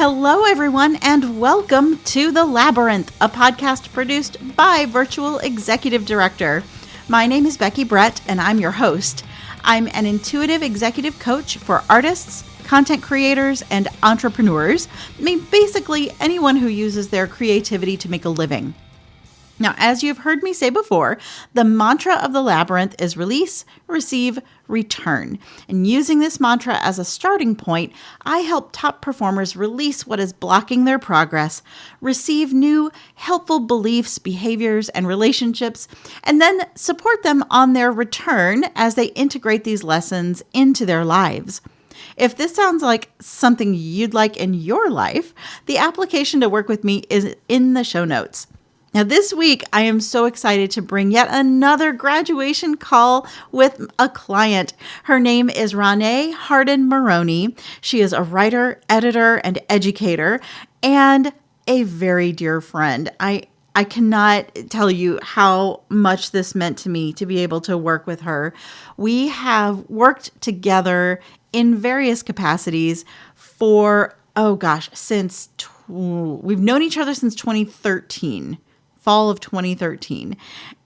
Hello, everyone, and welcome to The Labyrinth, a podcast produced by Virtual Executive Director. My name is Becky Brett, and I'm your host. I'm an intuitive executive coach for artists, content creators, and entrepreneurs. I mean, basically anyone who uses their creativity to make a living. Now, as you've heard me say before, the mantra of the Labyrinth is release, receive, return. And using this mantra as a starting point, I help top performers release what is blocking their progress, receive new helpful beliefs, behaviors, and relationships, and then support them on their return as they integrate these lessons into their lives. If this sounds like something you'd like in your life, the application to work with me is in the show notes. Now, this week, I am so excited to bring yet another graduation call with a client. Her name is Ronei Harden. She is a writer, editor, and educator, and a very dear friend. I cannot tell you how much this meant to me to be able to work with her. We have worked together in various capacities for, we've known each other since 2013. Fall of 2013.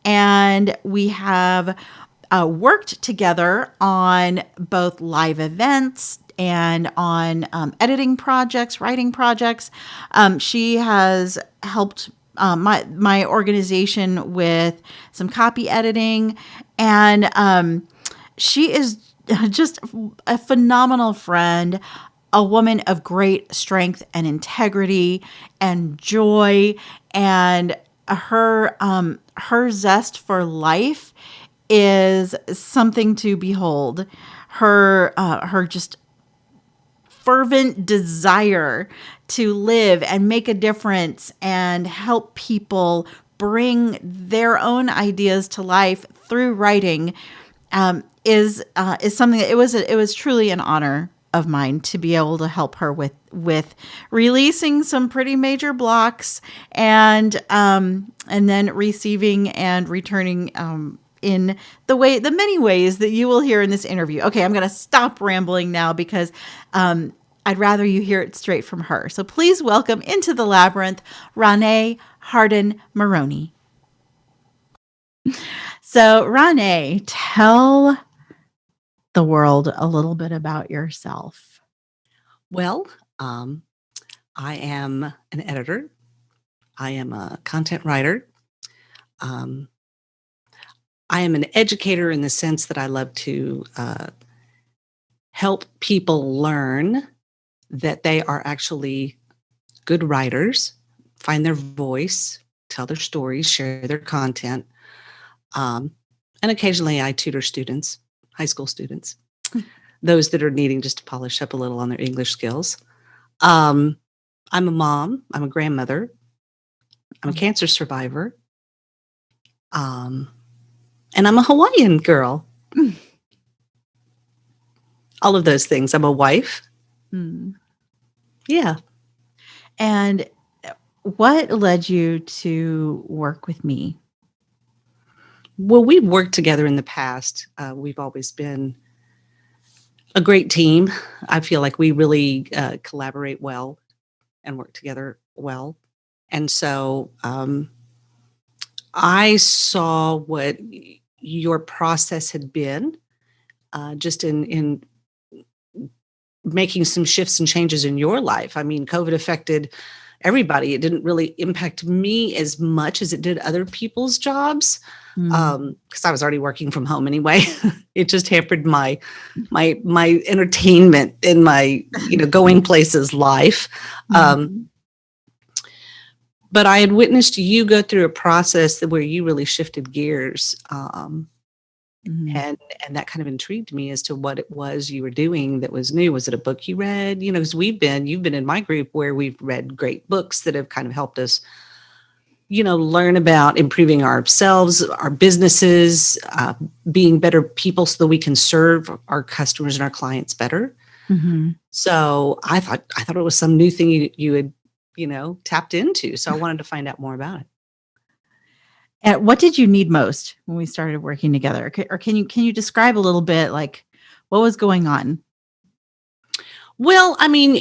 And we have worked together on both live events and on editing projects, writing projects. She has helped my organization with some copy editing. And she is just a phenomenal friend, a woman of great strength and integrity and joy, and her zest for life is something to behold. Her just fervent desire to live and make a difference and help people bring their own ideas to life through writing is something that it was truly an honor of mine to be able to help her with releasing some pretty major blocks and then receiving and returning in the many ways that you will hear in this interview. Okay, I'm going to stop rambling now because I'd rather you hear it straight from her. So please welcome into the Labyrinth, Ronei Harden. So Ronei, tell the world a little bit about yourself. Well, I am an editor. I am a content writer. I am an educator in the sense that I love to help people learn that they are actually good writers, find their voice, tell their stories, share their content. And occasionally I tutor students, high school students, those that are needing just to polish up a little on their English skills. I'm a mom. I'm a grandmother. I'm a cancer survivor. And I'm a Hawaiian girl. All of those things. I'm a wife. Yeah. And what led you to work with me? Well, we've worked together in the past. We've always been a great team. I feel like we really collaborate well and work together well. And so I saw what your process had been just in making some shifts and changes in your life. I mean, COVID affected everybody. It didn't really impact me as much as it did other people's jobs. Because I was already working from home anyway. It just hampered my entertainment and my going places life. But I had witnessed you go through a process where you really shifted gears, and that kind of intrigued me as to what it was you were doing that was new. Was it a book you read? Because you've been in my group where we've read great books that have kind of helped us learn about improving ourselves, our businesses, being better people so that we can serve our customers and our clients better. So I thought it was some new thing you had, tapped into. So I wanted to find out more about it. And what did you need most when we started working together? Or can you describe a little bit like what was going on? Well, I mean,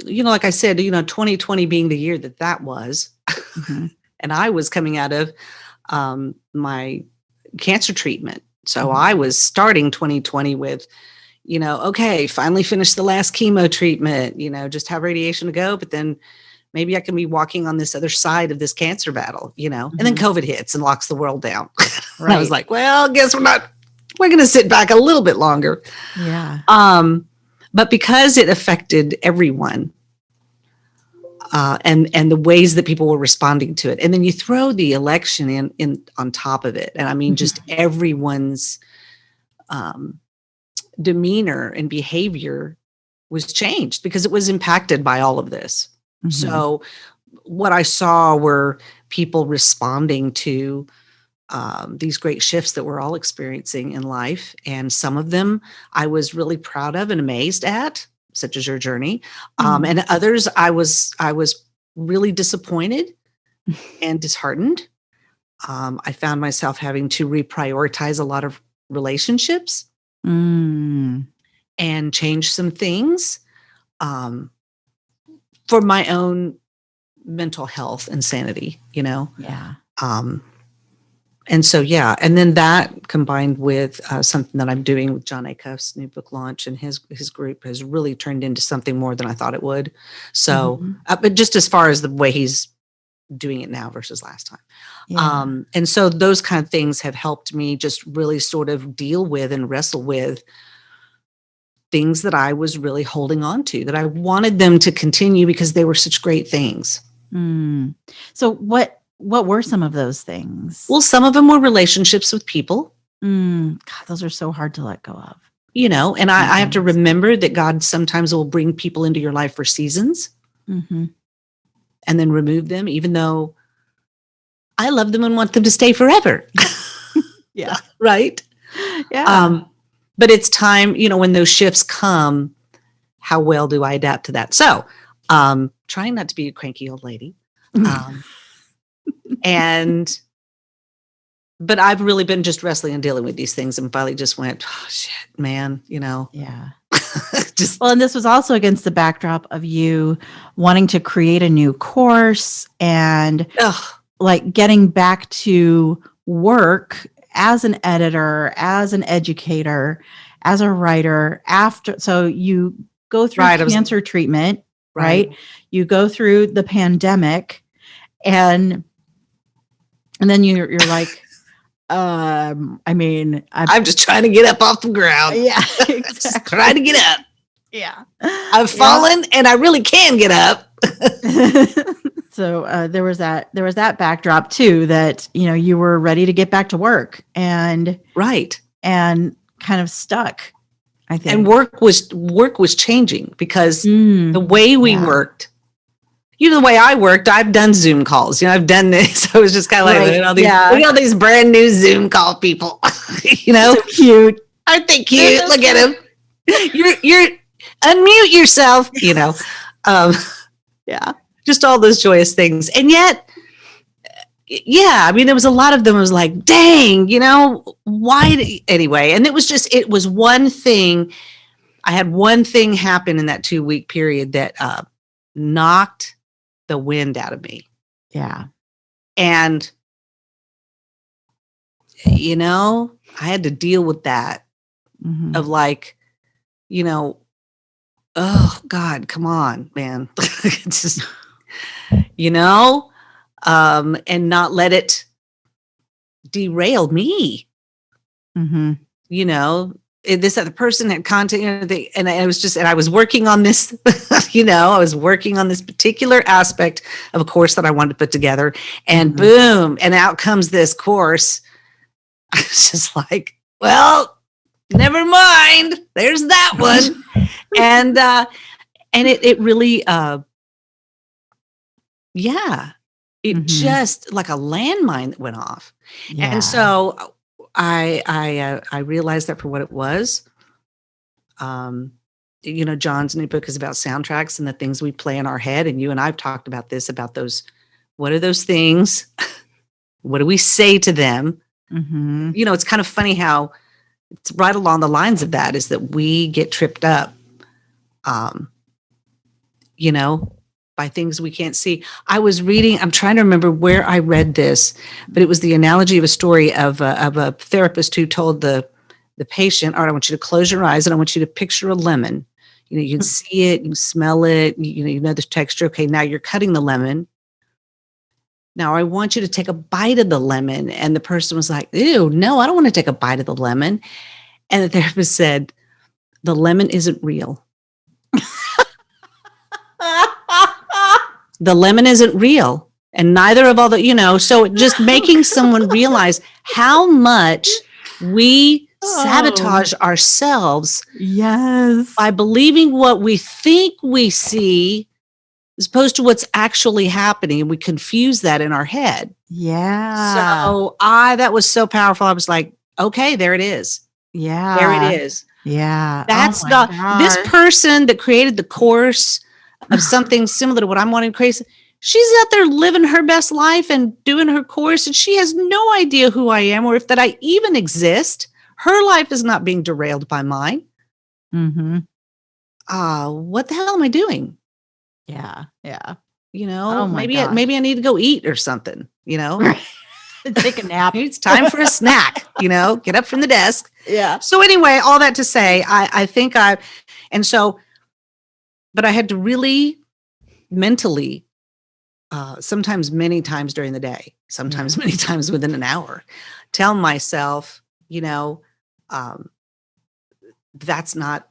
like I said, 2020 being the year that was, Mm-hmm. and I was coming out of my cancer treatment. So Mm-hmm. I was starting 2020 with, okay, finally finished the last chemo treatment, just have radiation to go, but then maybe I can be walking on this other side of this cancer battle, and then Mm-hmm. COVID hits and locks the world down. And I was Right. like, well, guess we're going to sit back a little bit longer. Yeah. But because it affected everyone, and the ways that people were responding to it, and then you throw the election in on top of it, and I mean, just Mm-hmm. everyone's um, demeanor and behavior was changed because it was impacted by all of this. Mm-hmm. So what I saw were people responding to these great shifts that we're all experiencing in life. And some of them I was really proud of and amazed at, such as your journey. Mm. And others I was really disappointed and disheartened. I found myself having to reprioritize a lot of relationships Mm. and change some things um, for my own mental health and sanity. Yeah. Um, and so, yeah. And then that combined with something that I'm doing with John Acuff's new book launch, and his group has really turned into something more than I thought it would. So, Mm-hmm. but just as far as the way he's doing it now versus last time. Yeah. And so those kind of things have helped me just really sort of deal with and wrestle with things that I was really holding on to, that I wanted them to continue because they were such great things. Mm. So what were some of those things? Well, some of them were relationships with people, God, those are so hard to let go of. and I have to Sometimes. remember that God sometimes will bring people into your life for seasons Mm-hmm. and then remove them, even though I love them and want them to stay forever. Yeah. Right. Yeah. But it's time, when those shifts come, how well do I adapt to that? So, trying not to be a cranky old lady. But I've really been just wrestling and dealing with these things, and finally just went, oh, shit, man, Yeah. just, Well, and this was also against the backdrop of you wanting to create a new course and ugh, like getting back to work as an editor, as an educator, as a writer after. So you go through right. cancer treatment, Right. right? You go through the pandemic, and then you're like, I mean, I'm just trying to get up off the ground. yeah, Just trying to exactly. get up. Yeah. I've Yeah. fallen and I really can get up. So there was that backdrop too, that you were ready to get back to work and Right. kind of stuck, I think. And work was changing because the way we yeah. worked, the way I worked, I've done Zoom calls. I've done this. I was just kind of like, Right. look at all these brand new Zoom call people. So cute. Aren't they They're cute? so Look cute. at them. You're unmute yourself. Yeah. Just all those joyous things, and yet, yeah. I mean, there was a lot of them. I was like, dang, why? Anyway, and it was one thing. I had one thing happen in that 2-week period that knocked the wind out of me. Yeah. And, I had to deal with that Mm-hmm. of like, oh God, come on, man. It's just, and not let it derail me. Mm-hmm. This other person had content, and I was working on this, I was working on this particular aspect of a course that I wanted to put together, and boom, and out comes this course. I was just like, well, never mind. There's that one. and it really, it just like a landmine that went off. Yeah. And so I realized that for what it was. John's new book is about soundtracks and the things we play in our head. And you and I've talked about this, about those. What are those things? What do we say to them? Mm-hmm. It's kind of funny how it's right along the lines of that, is that we get tripped up by things we can't see. I'm trying to remember where I read this, but it was the analogy of a story of a therapist who told the patient, all right, I want you to close your eyes and I want you to picture a lemon. You can see it, you can smell it, you know the texture. Okay, now you're cutting the lemon. Now I want you to take a bite of the lemon. And the person was like, ew, no, I don't want to take a bite of the lemon. And the therapist said, the lemon isn't real. The lemon isn't real. And neither of all the, so just making someone realize how much we sabotage ourselves Yes. by believing what we think we see as opposed to what's actually happening. And we confuse that in our head. Yeah. So that was so powerful. I was like, okay, there it is. Yeah. There it is. Yeah. That's oh this person that created the course of something similar to what I'm wanting to create. She's out there living her best life and doing her course, and she has no idea who I am or if that I even exist. Her life is not being derailed by mine. Mm-hmm. What the hell am I doing? Yeah. Yeah. Maybe I need to go eat or something, Take a nap. It's time for a snack, get up from the desk. Yeah. So anyway, all that to say, I think but I had to really mentally, sometimes many times during the day, sometimes many times within an hour, tell myself, that's not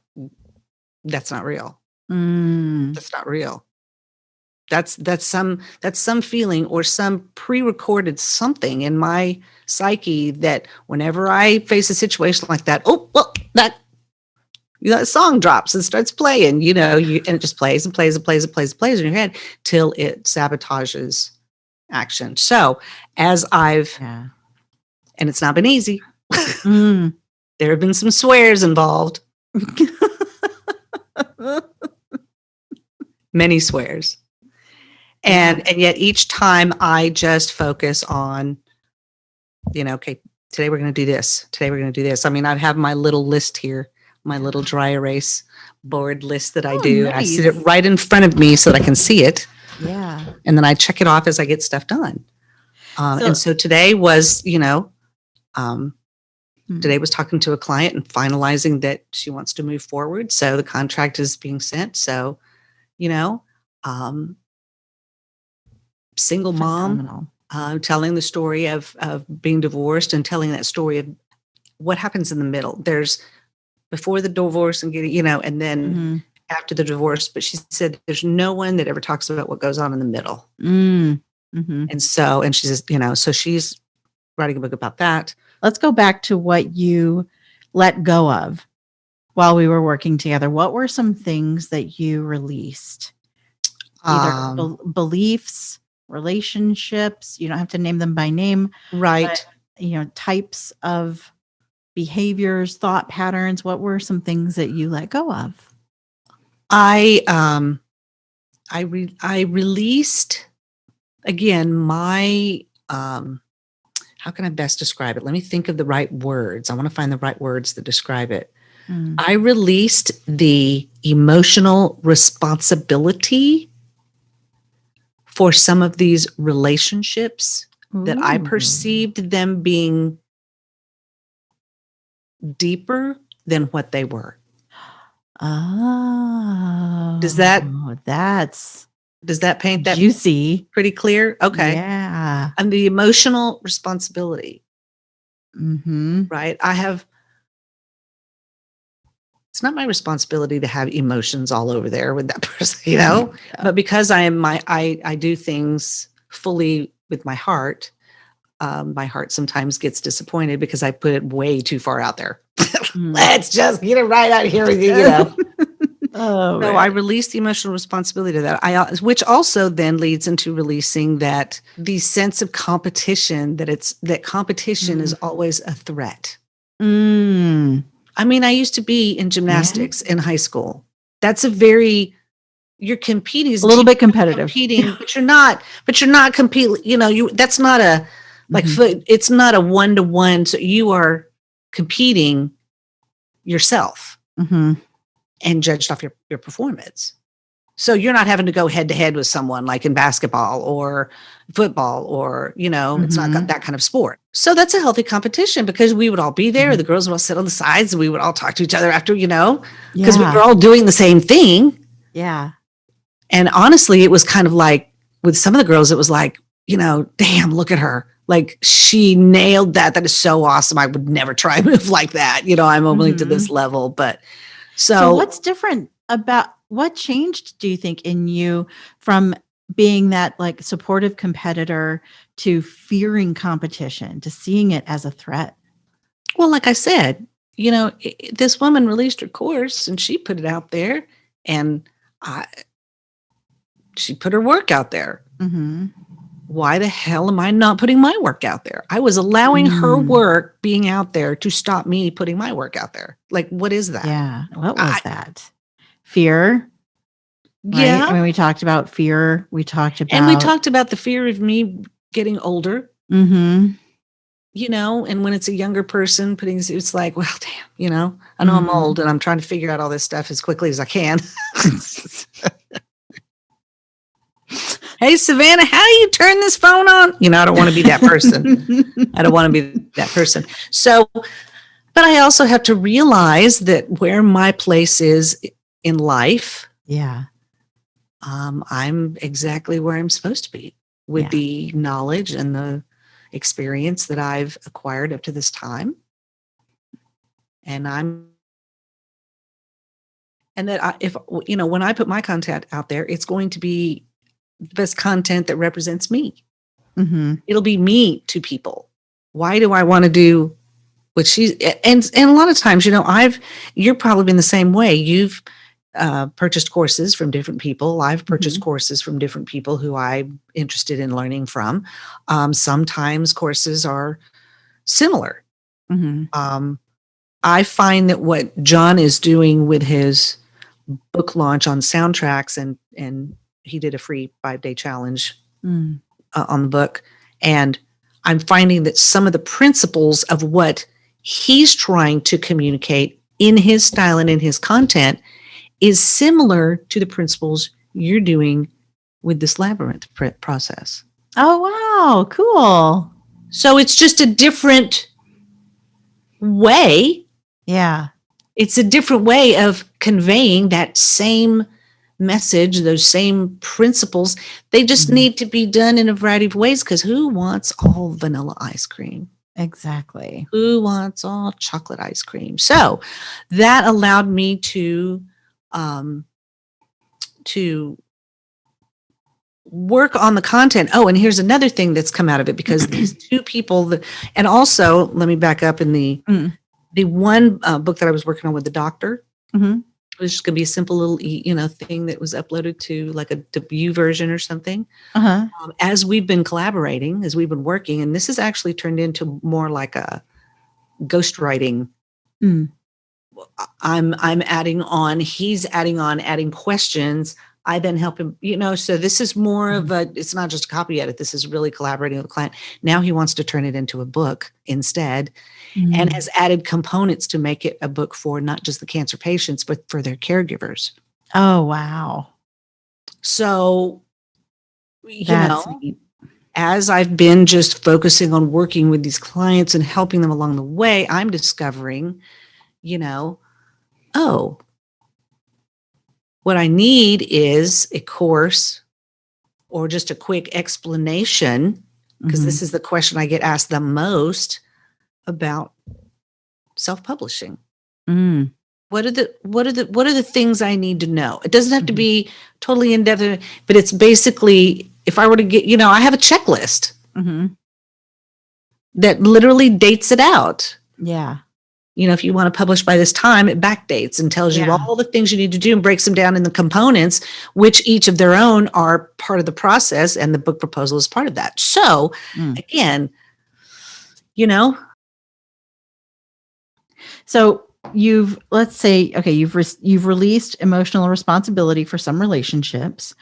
real. That's not real. That's some feeling or some pre-recorded something in my psyche that whenever I face a situation like that, that song drops and starts playing, and it just plays and plays and plays and plays and plays in your head till it sabotages action. So and it's not been easy. There have been some swears involved. Many swears. And yet each time I just focus on, okay, today we're going to do this. Today we're going to do this. I mean, I have my little list here, my little dry erase board list that I do. Nice. I sit it right in front of me so that I can see it. Yeah. And then I check it off as I get stuff done. And so today was, today was talking to a client and finalizing that she wants to move forward. So the contract is being sent. So, single mom, telling the story of being divorced and telling that story of what happens in the middle. There's before the divorce and getting, and then after the divorce. But she said there's no one that ever talks about what goes on in the middle. And so, and she says, so she's writing a book about that. Let's go back to what you let go of while we were working together. What were some things that you released? Either beliefs, relationships, you don't have to name them by name, right? But, types of behaviors, thought patterns. What were some things that you let go of? I released again my how can I best describe it? Let me think of the right words. I want to find the right words that describe it. I released the emotional responsibility for some of these relationships that I perceived them being deeper than what they were. Oh, does that paint that juicy pretty clear? Okay. Yeah. And the emotional responsibility. Right. It's not my responsibility to have emotions all over there with that person, but because I do things fully with my heart. My heart sometimes gets disappointed because I put it way too far out there. Let's just get it right out here with you, So I release the emotional responsibility to that. Which also then leads into releasing the sense of competition, that competition is always a threat. I mean, I used to be in gymnastics in high school. That's you're competing, a little bit competitive, but you're not competing. That's not a it's not a 1-to-1. So you are competing yourself and judged off your performance. So you're not having to go head to head with someone like in basketball or football or, it's not Mm-hmm. that kind of sport. So that's a healthy competition because we would all be there. Mm-hmm. The girls would all sit on the sides and we would all talk to each other after, because we were Yeah. all doing the same thing. Yeah. And honestly, it was kind of like with some of the girls, it was like, damn, look at her. Like she nailed that. That is so awesome. I would never try a move like that. I'm only to Mm-hmm. this level. But So so, what's different about what changed, do you think, in you from being that like supportive competitor to fearing competition, to seeing it as a threat? well, like I said, this woman released her course and she put it out there and I, she put her work out there. Mm-hmm. Why the hell am I not putting my work out there? I was allowing her Mm. work being out there to stop me putting my work out there. Like, what is that? Yeah. What was I, that? Fear, right? I yeah. mean, we talked about fear. We talked And we about, talked about the fear of me getting older, mm-hmm. and when it's a younger person putting, it's like, well, damn, I know I'm Mm-hmm. old and I'm trying to figure out all this stuff as quickly as I can. Hey, Savannah, how do you turn this phone on? I don't want to be that person. I don't want to be that person. So, but I also have to realize that where my place is in life, Yeah. I'm exactly where I'm supposed to be with Yeah. the knowledge and the experience that I've acquired up to this time. And if, when I put my content out there, it's going to be the best content that represents me. Mm-hmm. It'll be me to people. Why do I want to do what she's, and a lot of times, you're probably been the same way. You've purchased courses from different people. I've purchased Mm-hmm. courses from different people who I'm interested in learning from. Sometimes courses are similar. Mm-hmm. I find that what John is doing with his book launch on soundtracks, and he did a free 5-day challenge Mm. on the book, and I'm finding that some of the principles of what he's trying to communicate in his style and in his content is similar to the principles you're doing with this labyrinth process. Oh, wow. Cool. So it's just a different way. Yeah. It's a different way of conveying that same message, those same principles. They just Mm-hmm. need to be done in a variety of ways because who wants all vanilla ice cream? Exactly. Who wants all chocolate ice cream? So that allowed me to work on the content. Oh, and here's another thing that's come out of it because these two people, and also let me back up in the one book that I was working on with the doctor. Mm-hmm. It was just going to be a simple little, thing that was uploaded to like a debut version or something. Uh-huh. As we've been collaborating, as we've been working, and this has actually turned into more like a ghostwriting. Mm. I'm adding on, he's adding questions. I then help him, so this is more of it's not just a copy edit. This is really collaborating with the client. Now he wants to turn it into a book instead. And has added components to make it a book for not just the cancer patients, but for their caregivers. Oh, wow. So, That's neat. as I've been just focusing on working with these clients and helping them along the way, I'm discovering, oh, what I need is a course or just a quick explanation, because this is the question I get asked the most about self-publishing. Mm. What are the things I need to know? It doesn't have to be totally in depth, but it's basically, if I were to get, I have a checklist that literally dates it out. Yeah. If you want to publish by this time, it backdates and tells you all the things you need to do and breaks them down in the components, which each of their own are part of the process. And the book proposal is part of that. So again, So you've, let's say, okay, you've released emotional responsibility for some relationships.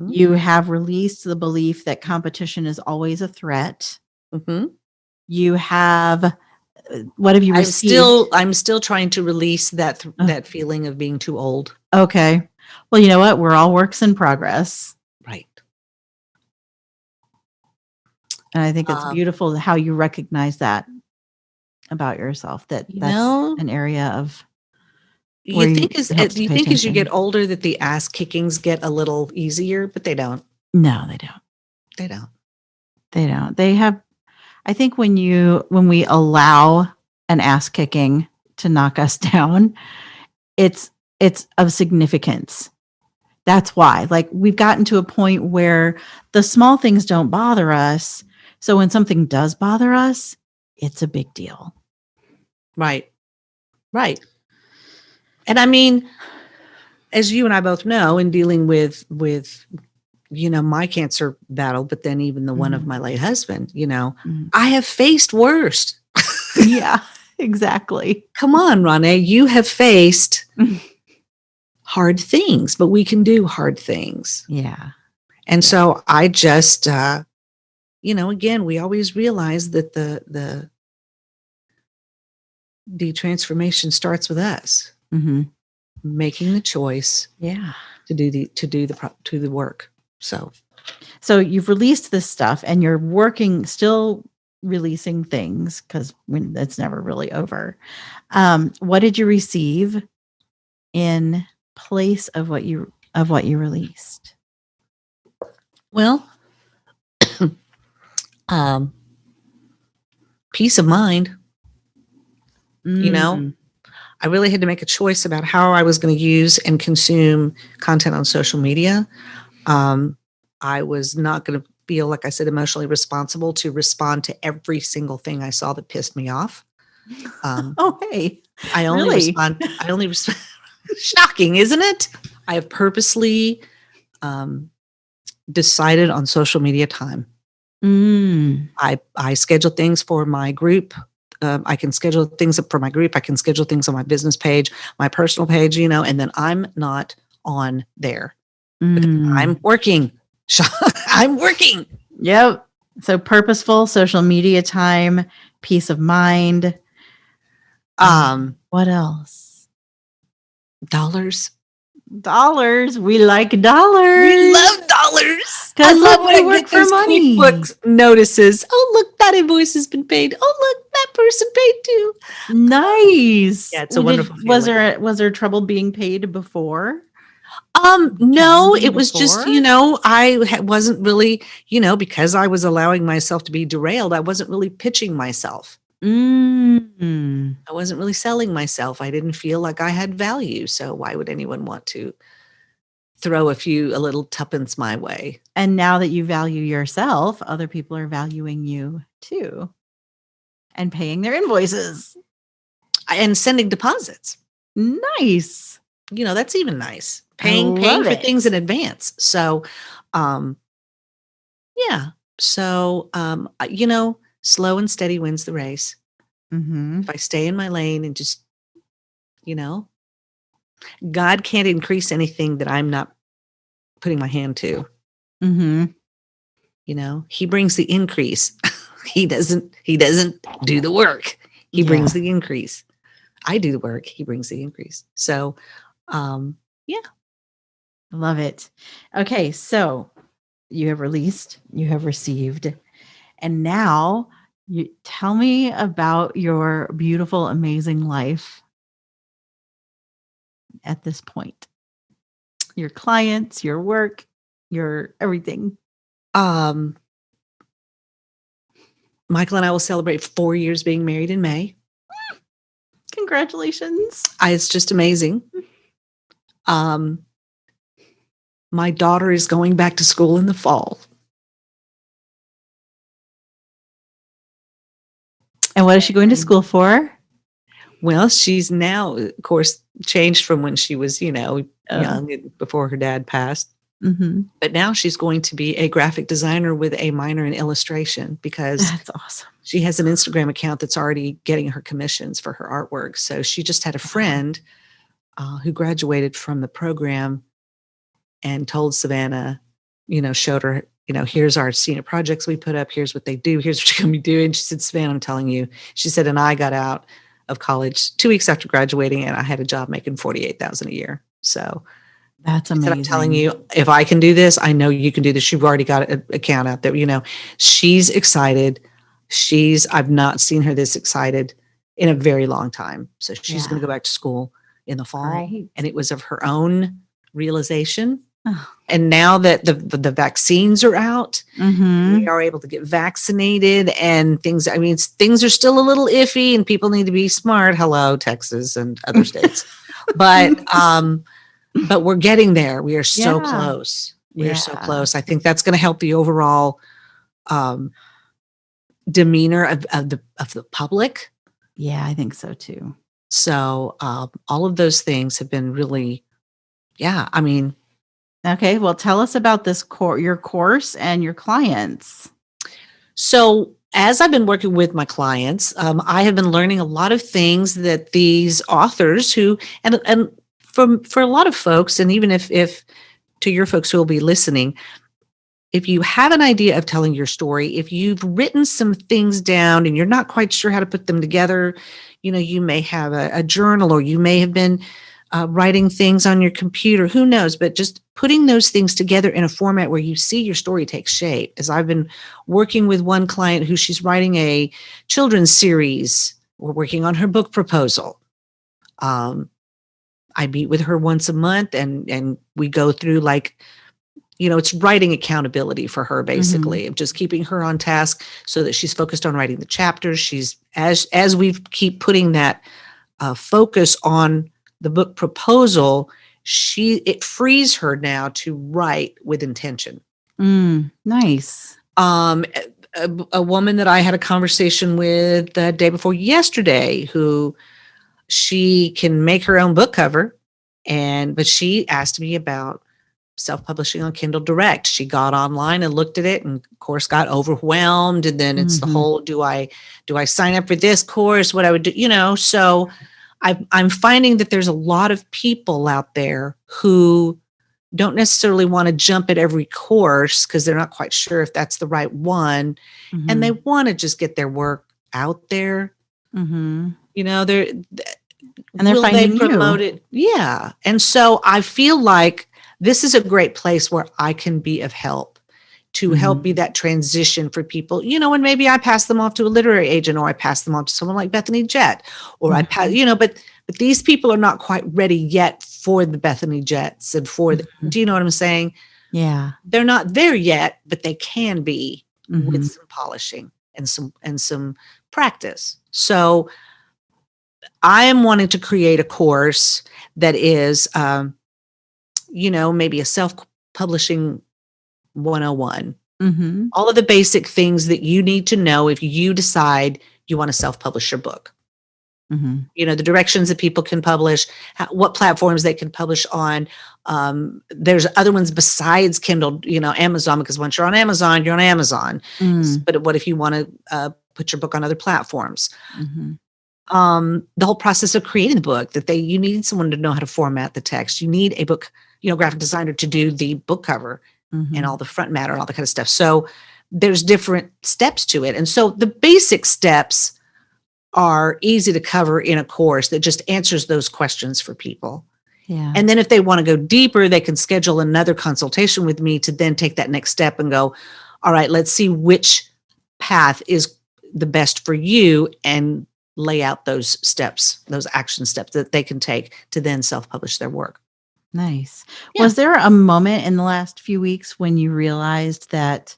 You have released the belief that competition is always a threat. You have, what have you received? I'm still trying to release that feeling of being too old. Okay. Well, you know what? We're all works in progress. Right. And I think it's Um, beautiful how you recognize that about yourself, that you that's know, an area of where you you think as helps to you pay think as you get attention. older that the ass kickings get a little easier, but they don't. No, they don't. They don't. They don't. They have, I think when we allow an ass kicking to knock us down, it's of significance. That's why. Like, we've gotten to a point where the small things don't bother us. So when something does bother us, it's a big deal. Right. Right. And I mean, as you and I both know, in dealing with my cancer battle, but then even the one of Mhm. my late husband, Mhm. I have faced worse. Yeah, exactly. Come on, Ronei, you have faced hard things, but we can do hard things. Yeah. And Yeah. so I just, again, we always realize that the transformation starts with us Mhm. making the choice Yeah. to do the work. So So you've released this stuff and you're working, still releasing things, because when it's never really over. What did you receive in place of what you released? well, um, peace of mind. Mm. I really had to make a choice about how I was going to use and consume content on social media. I was not going to feel, like I said, emotionally responsible to respond to every single thing I saw that pissed me off. Oh, hey, I only really? respond. I only respond. Shocking, isn't it? I have purposely decided on social media time. Mm. I schedule things for my group. I can schedule things for my group. I can schedule things on my business page, my personal page, and then I'm not on there because I'm Mm. working. I'm working. Yep. So purposeful social media time, peace of mind. What else? Dollars. Dollars. We like We dollars. love dollars. I 'Cause love look, when we I work get for those money. QuickBooks notices. Oh, look, that invoice has been paid. Oh, look, that person paid too. Nice. Yeah, it's a wonderful feeling. Was there trouble being paid before? No, Challenging it was just, before? wasn't really, because I was allowing myself to be derailed, I wasn't really pitching myself. Mm. I wasn't really selling myself. I didn't feel like I had value. So why would anyone want to throw a little tuppence my way? And now that you value yourself, other people are valuing you too and paying their invoices. And sending deposits. Nice. That's even nice. I Paying love for things it. in advance. So, yeah. So, slow and steady wins the race. Mhm. If I stay in my lane and just, you know, God can't increase anything that I'm not putting my hand to. Mhm. He brings the increase. he doesn't do the work. He Yeah. brings the increase. I do the work. He brings the increase. So, yeah. Love it. Okay, so you have released, you have received, and now you tell me about your beautiful, amazing life at this point. Your clients, your work, your everything. Um, Michael and I will celebrate 4 years being married in May. Congratulations. It's just amazing. Um, my daughter is going back to school in the fall. And what is she going to school for? Well, she's now, of course, changed from when she was, Oh. young and before her dad passed. Mhm. But now she's going to be a graphic designer with a minor in illustration because That's awesome. she has an Instagram account that's already getting her commissions for her artwork. So she just had a friend who graduated from the program and told Savannah, showed her, here's our senior projects we put up. Here's what they do. Here's what you're going to be doing. She said, Savannah, I'm telling you. She said, and I got out of college 2 weeks after graduating and I had a job making $48,000 a year. So That's She said, I'm telling amazing. you, if I can do this, I know you can do this. You've already got an account out there. She's excited. I've not seen her this excited in a very long time. So she's going Yeah. to go back to school in the fall. Great. And it was of her own realization. Oh, And now that the vaccines are out, we mm-hmm. are able to get vaccinated and things. I mean, things are still a little iffy and people need to be smart. Hello, Texas and other states. But, but we're getting there. We are so Yeah. close. We are so Yeah. close. I think that's going to help the overall um, demeanor of the public. Yeah, I think so too. So all of those things have been really, yeah. I mean, Okay, well, tell us about your course and your clients. so as I've been working with my clients, I have been learning a lot of things that these authors who and for a lot of folks, and even if to your folks who will be listening, if you have an idea of telling your story, if you've written some things down and you're not quite sure how to put them together, you may have a journal or you may have been writing things on your computer, who knows, but just putting those things together in a format where you see your story take shape. As I've been working with one client who she's writing a children's series, we're working on her book proposal. I meet with her once a month and we go through it's writing accountability for her, Mm-hmm. basically, of just keeping her on task so that she's focused on writing the chapters. She's as we keep putting that focus on the book proposal, it frees her now to write with intention. Nice. A woman that I had a conversation with the day before yesterday, who she can make her own book cover, but she asked me about self-publishing on Kindle Direct. She got online and looked at it and of course got overwhelmed. And then it's the Mm-hmm. whole, do I sign up for this course? What I would do, so I'm finding that there's a lot of people out there who don't necessarily want to jump at every course because they're not quite sure if that's the right one. And they Mm-hmm. want to just get their work out there. Mm-hmm. They're, And they're will they finding promote you. it? Yeah. And so I feel like this is a great place where I can be of help to help be Mm-hmm. that transition for people, and maybe I pass them off to a literary agent or I pass them off to someone like Bethany Jett or I pass, Mm-hmm. but these people are not quite ready yet for the Bethany Jetts and Mm-hmm. do you know what I'm saying? Yeah. They're not there yet, but they can be with Mm-hmm. some polishing and some practice. So I am wanting to create a course that is, maybe a self-publishing 101. Mm-hmm. All of the basic things that you need to know if you decide you want to self-publish your book. Mm-hmm. The directions that people can publish, what platforms they can publish on. There's other ones besides Kindle, Amazon, because once you're on Amazon, you're on Amazon. But what if you want to put your book on other platforms? Mm-hmm. The whole process of creating the book, you need someone to know how to format the text. You need a book, graphic designer to do the book cover and Mm-hmm. all the front matter and all that kind of stuff. So there's different steps to it. And so the basic steps are easy to cover in a course that just answers those questions for people. Yeah. And then if they want to go deeper, they can schedule another consultation with me to then take that next step and go, all right, let's see which path is the best for you and lay out those steps, those action steps that they can take to then self-publish their work. Nice. Yeah. Was there a moment in the last few weeks when you realized that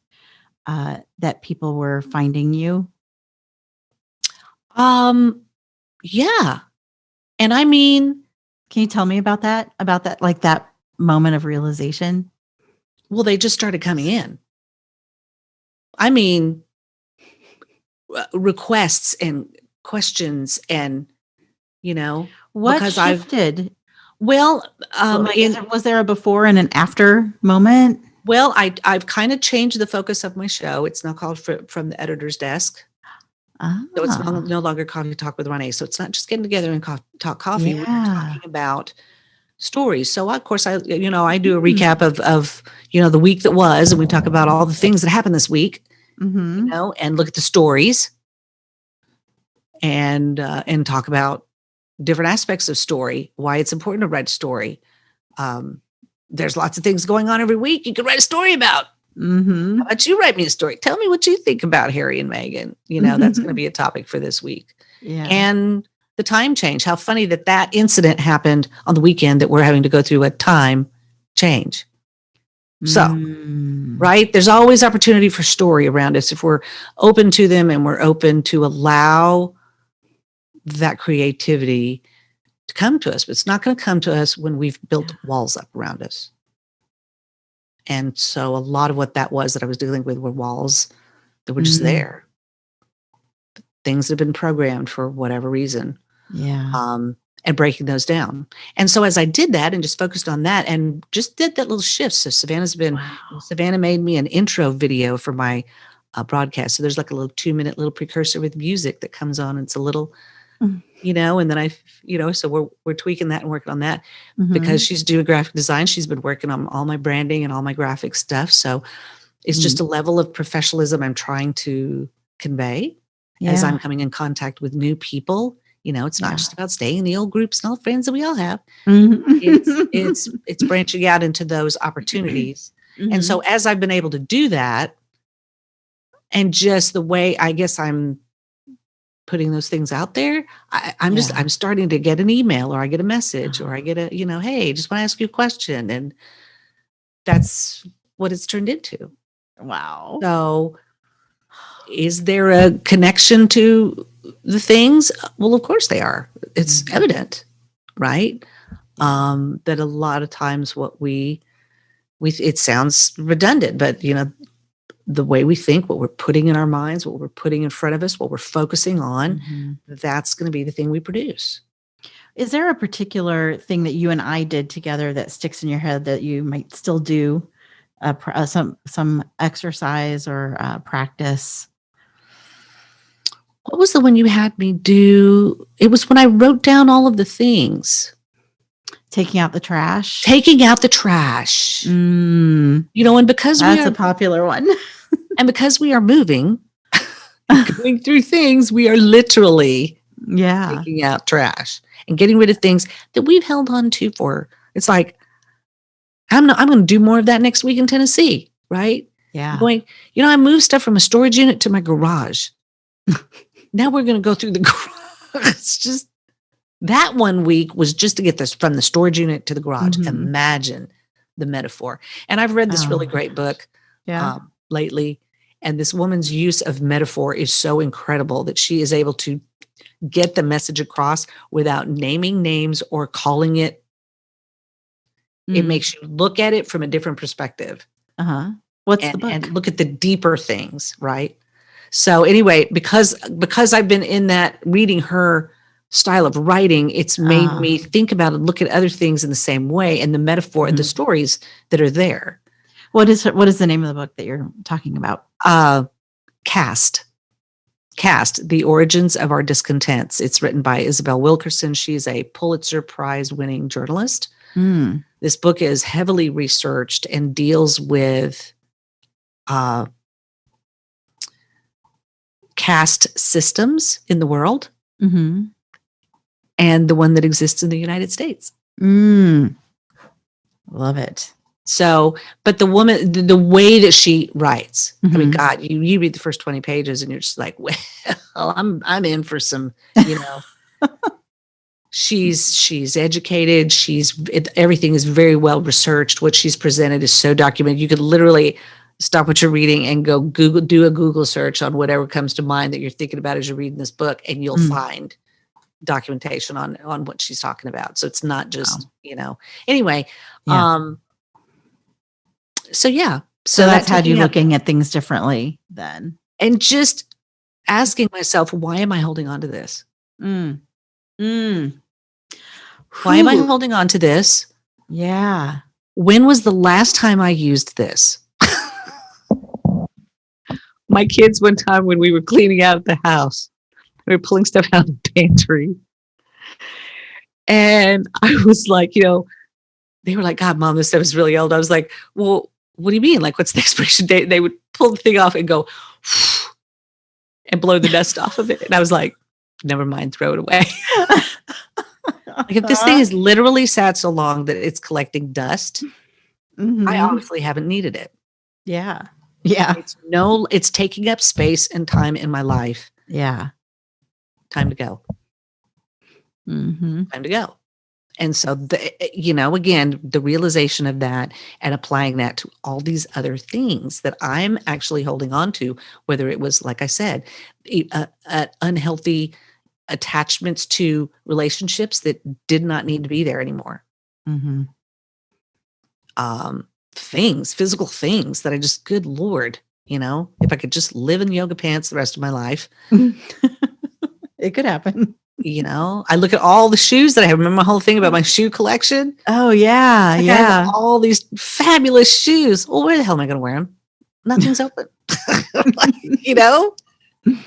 that people were finding you? Yeah. And I mean, Can you tell me about that? About that, like that moment of realization? well, they just started coming in. I mean, requests and questions and, What because shifted? well, Was there a before and an after moment? I've kind of changed the focus of my show. It's now called From the Editor's Desk. So it's Ah, no longer Coffee Talk with Ronei. So it's not just getting together and talk coffee. We're yeah. talking about stories. So of course I do a Mm. recap of the week that was, and we talk about all the things that happened this week, Mm-hmm. and look at the stories and talk about different aspects of story, why it's important to write a story. Um, there's lots of things going on every week you could write a story about. Mm-hmm. How about you write me a story? Tell me what you think about Harry and Meghan. That's going to be a topic for this week. Yeah. And the time change. How funny that incident happened on the weekend that we're having to go through a time change. So, right? There's always opportunity for story around us if we're open to them and we're open to allow that creativity to come to us. But it's not going to come to us when we've built walls up around us. And so a lot of what that was that I was dealing with were walls that were just there. Things that have been programmed for whatever reason. Yeah. And breaking those down. And so as I did that and just focused on that and just did that little shift. So Savannah made me an intro video for my broadcast. So there's like a little 2-minute little precursor with music that comes on. And it's a little, and then so we're tweaking that and working on that because she's doing graphic design. She's been working on all my branding and all my graphic stuff. So it's just a level of professionalism I'm trying to convey as I'm coming in contact with new people. It's not just about staying in the old groups and all the friends that we all have. It's branching out into those opportunities. And so as I've been able to do that, and just the way I guess I'm putting those things out there, I'm starting to get an email or I get a message or I get a, hey, just want to ask you a question. And that's what it's turned into. Wow. So is there a connection to the things? Well, of course they are. It's evident, right? That a lot of times what we it sounds redundant, but the way we think, what we're putting in our minds, what we're putting in front of us, what we're focusing on, that's going to be the thing we produce. Is there a particular thing that you and I did together that sticks in your head that you might still do, some exercise or practice? What was the one you had me do? It was when I wrote down all of the things. Taking out the trash. And because that's a popular one. And because we are moving, going through things, we are literally taking out trash and getting rid of things that we've held on to for. It's like, I'm going to do more of that next week in Tennessee, right? Yeah. I'm going, I moved stuff from a storage unit to my garage. Now we're going to go through the garage. It's just that 1 week was just to get this from the storage unit to the garage. Imagine the metaphor. And I've read this really great book lately. And this woman's use of metaphor is so incredible that she is able to get the message across without naming names or calling it. It makes you look at it from a different perspective. What's the book? And look at the deeper things, right? So anyway, because I've been in that reading her style of writing, it's made me think about and look at other things in the same way and the metaphor and the stories that are there. What is the name of the book that you're talking about? Cast, The Origins of Our Discontents. It's written by Isabel Wilkerson. She's a Pulitzer Prize winning journalist. This book is heavily researched and deals with caste systems in the world and the one that exists in the United States. Love it. So, but the woman, the way that she writes, I mean, God, you read the first 20 pages and you're just like, well, I'm in for some, she's educated. Everything is very well researched. What she's presented is so documented. You could literally stop what you're reading and go do a Google search on whatever comes to mind that you're thinking about as you're reading this book, and you'll find documentation on what she's talking about. So it's not just, anyway. So that's had you looking at things differently then. And just asking myself, why am I holding on to this? Why am I holding on to this? Yeah. When was the last time I used this? My kids, one time when we were cleaning out the house, we were pulling stuff out of the pantry. And I was like, they were like, God, Mom, this stuff is really old. I was like, well, what do you mean? Like, what's the expiration date? They would pull the thing off and go and blow the dust off of it. And I was like, never mind, throw it away. Like, if this thing is literally sat so long that it's collecting dust, I Mhm. honestly haven't needed it. Yeah. Yeah. It's taking up space and time in my life. Yeah. Time to go. Mhm. Time to go. And so, again, the realization of that and applying that to all these other things that I'm actually holding on to, whether it was, like I said, unhealthy attachments to relationships that did not need to be there anymore. Mhm. Physical things that I just, good Lord, if I could just live in yoga pants the rest of my life. It could happen. I look at all the shoes that I have. Remember my whole thing about my shoe collection? Oh, yeah. Like I have Yeah. all these fabulous shoes. Well, where the hell am I going to wear them? Nothing's open. Like,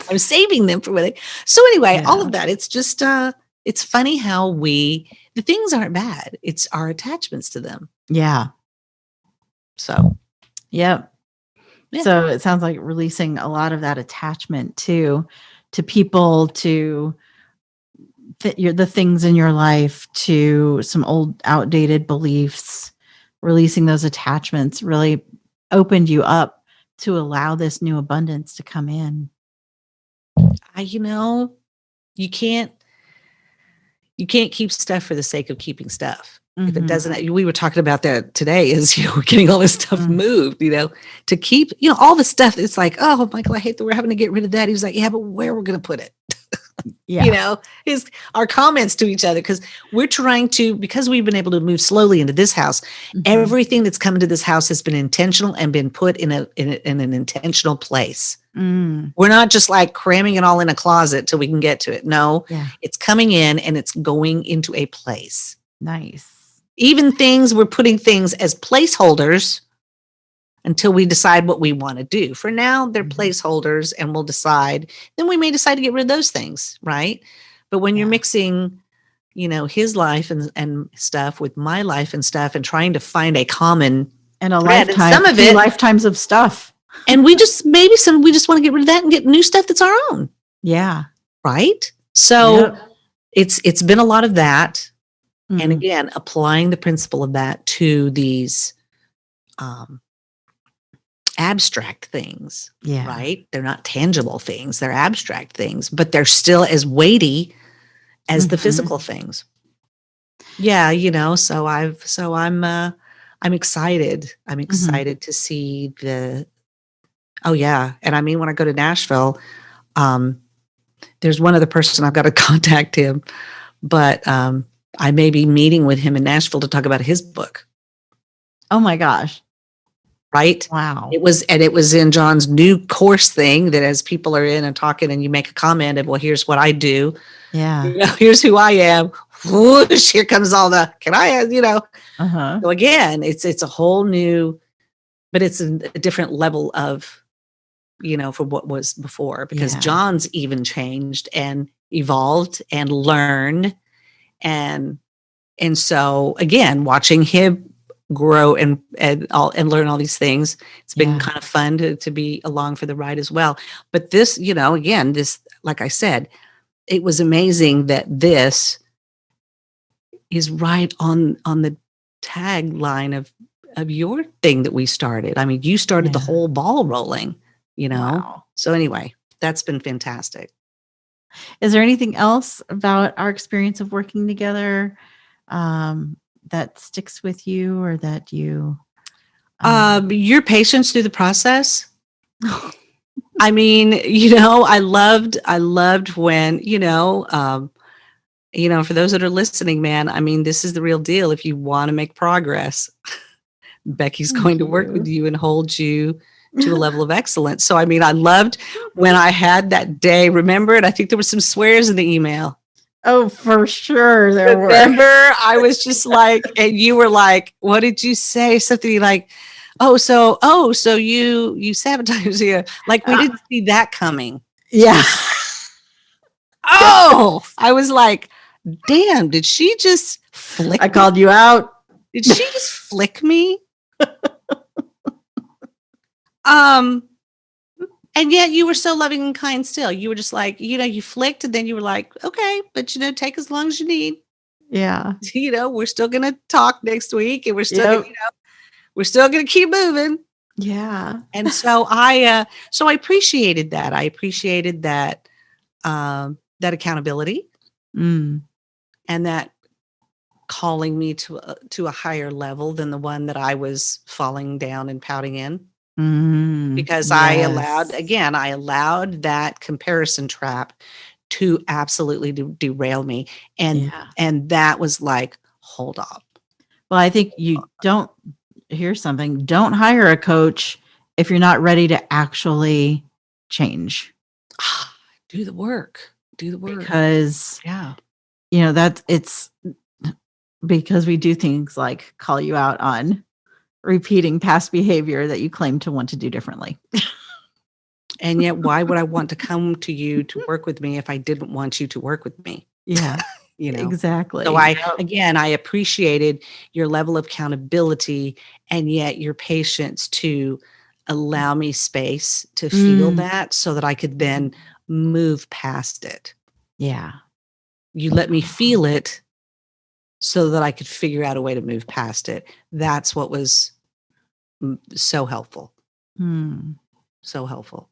I'm saving them for when they. So anyway, all Yeah. of that. It's just, it's funny how the things aren't bad. It's our attachments to them. Yeah. So, Yep. yeah. So it sounds like releasing a lot of that attachment to people, to the things in your life, to some old outdated beliefs, releasing those attachments really opened you up to allow this new abundance to come in. You can't keep stuff for the sake of keeping stuff. If it doesn't, we were talking about that today, is we're getting all this stuff moved, to keep, all the stuff. It's like, oh, Michael, I hate that we're having to get rid of that. He was like, yeah, but where we're going to put it? Yeah. Our comments to each other, because we're trying to, because we've been able to move slowly into this house. Everything that's come into this house has been intentional and been put in an intentional place. We're not just like cramming it all in a closet till we can get to it. No, it's coming in and it's going into a place. Nice. Even we're putting things as placeholders until we decide what we want to do. For now, they're placeholders, and we'll decide. Then we may decide to get rid of those things, right? But when you're mixing, his life and stuff with my life and stuff, and trying to find a common and a thread, lifetime, and some of 2 it, lifetimes of stuff. and we just want to get rid of that and get new stuff that's our own. Yeah. Right. So it's been a lot of that. And again, applying the principle of that to these abstract things, right? They're not tangible things, they're abstract things, but they're still as weighty as the physical things. Yeah, so I'm excited. I'm excited to see oh yeah. And I mean, when I go to Nashville, there's one other person I've got to contact him, but I may be meeting with him in Nashville to talk about his book. Oh my gosh. Right? Wow. It was in John's new course thing that as people are in and talking and you make a comment of, well, here's what I do. Yeah. Here's who I am. Whoosh, here comes all the, can I have, So again, it's a whole new, but it's a different level of, from what was before, because John's even changed and evolved and learned. And so again, watching him grow and learn all these things, it's been kind of fun to be along for the ride as well. But this, again, this, like I said, it was amazing that this is right on the tagline of your thing that we started. I mean, you started the whole ball rolling, Wow. So anyway, that's been fantastic. Is there anything else about our experience of working together that sticks with you, or that you your patience through the process? I mean, I loved when, for those that are listening, man, I mean, this is the real deal. If you want to make progress, Becky's going to work with you and hold you to a level of excellence. So, I mean, I loved when I had that day, remember? And I think there were some swears in the email. Oh, for sure. There were. Remember, I was just like, and you were like, what did you say? Something like, so you sabotage here. Like, we didn't see that coming. Yeah. Oh, I was like, damn, did she just flick I called you out. Did she just flick me? And yet you were so loving and kind still. You were just like, you flicked, and then you were like, okay, but take as long as you need. Yeah. We're still going to talk next week, and we're still, We're still going to keep moving. Yeah. And so I appreciated that. I appreciated that, that accountability Mm. and that calling me to a higher level than the one that I was falling down and pouting in. Because Yes. I allowed that comparison trap to absolutely derail me. And Yeah. and that was like, hold up. Well, I think you don't here's something. Don't hire a coach if you're not ready to actually change, Do the work. Do the work. because Yeah. it's because we do things like call you out on repeating past behavior that you claim to want to do differently. And yet, why would I want to come to you to work with me if I didn't want you to work with me? Yeah, You know? So exactly. Yep. I appreciated your level of accountability and yet your patience to allow me space to feel Mm, that so that I could then move past it. yeah. You let me feel it so that I could figure out a way to move past it. That's what was so helpful. Hmm. So helpful.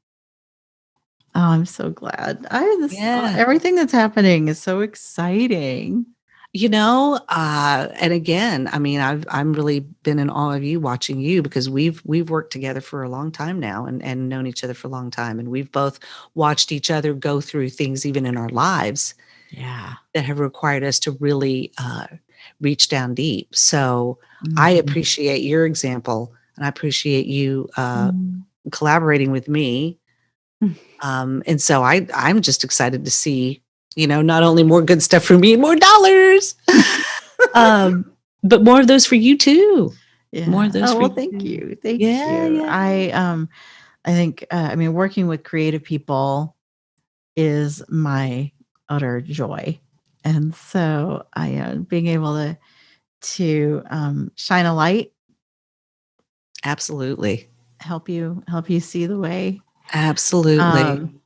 Oh, I'm so glad. Yeah. Everything that's happening is so exciting. And again, I mean, I'm really been in awe of you watching you because we've worked together for a long time now and known each other for a long time. And we've both watched each other go through things even in our lives Yeah. that have required us to really reach down deep. So I Mhm. appreciate your example and I appreciate you Mm. collaborating with me. And so I'm just excited to see, not only more good stuff for me, more dollars, but more of those for you too. More of Yeah. those Oh, for well, you thank too. you. Thank Yeah, you. yeah. I think, working with creative people is my utter joy. And so being able to shine a light, Absolutely. help you see the way. Absolutely. Um,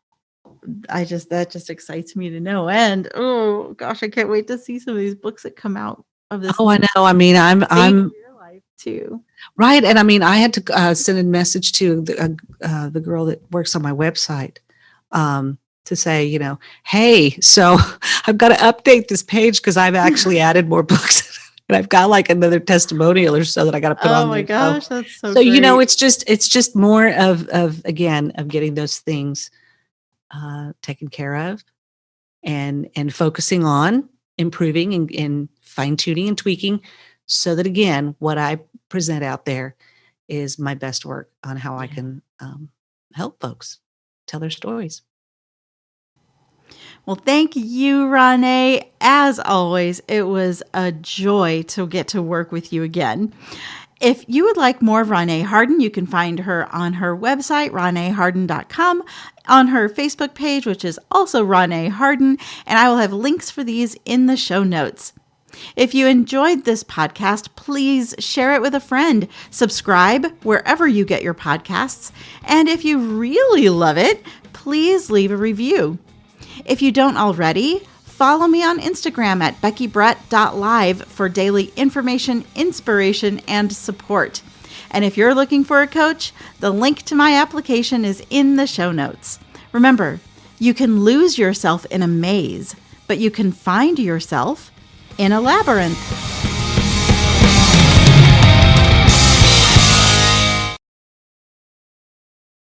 that just excites me to no end. Oh gosh, I can't wait to see some of these books that come out of this Oh, I know. I mean, stage of I'm your life too. right. And I mean, I had to send a message to the girl that works on my website to say, hey, so I've got to update this page because I've actually added more books. And I've got like another testimonial or so that I got to put Oh on my there. So, gosh, that's so so great. it's just more of getting those things taken care of and focusing on improving and fine tuning and tweaking so that again, what I present out there is my best work on how I Yeah. can help folks tell their stories. Well, thank you, Ronei. As always, it was a joy to get to work with you again. If you would like more of Ronei Harden, you can find her on her website, RoneiHarden.com, on her Facebook page, which is also Ronei Harden, and I will have links for these in the show notes. If you enjoyed this podcast, please share it with a friend, subscribe wherever you get your podcasts, and if you really love it, please leave a review. If you don't already, follow me on Instagram at beckybrett.live for daily information, inspiration, and support. And if you're looking for a coach, the link to my application is in the show notes. Remember, you can lose yourself in a maze, but you can find yourself in a labyrinth.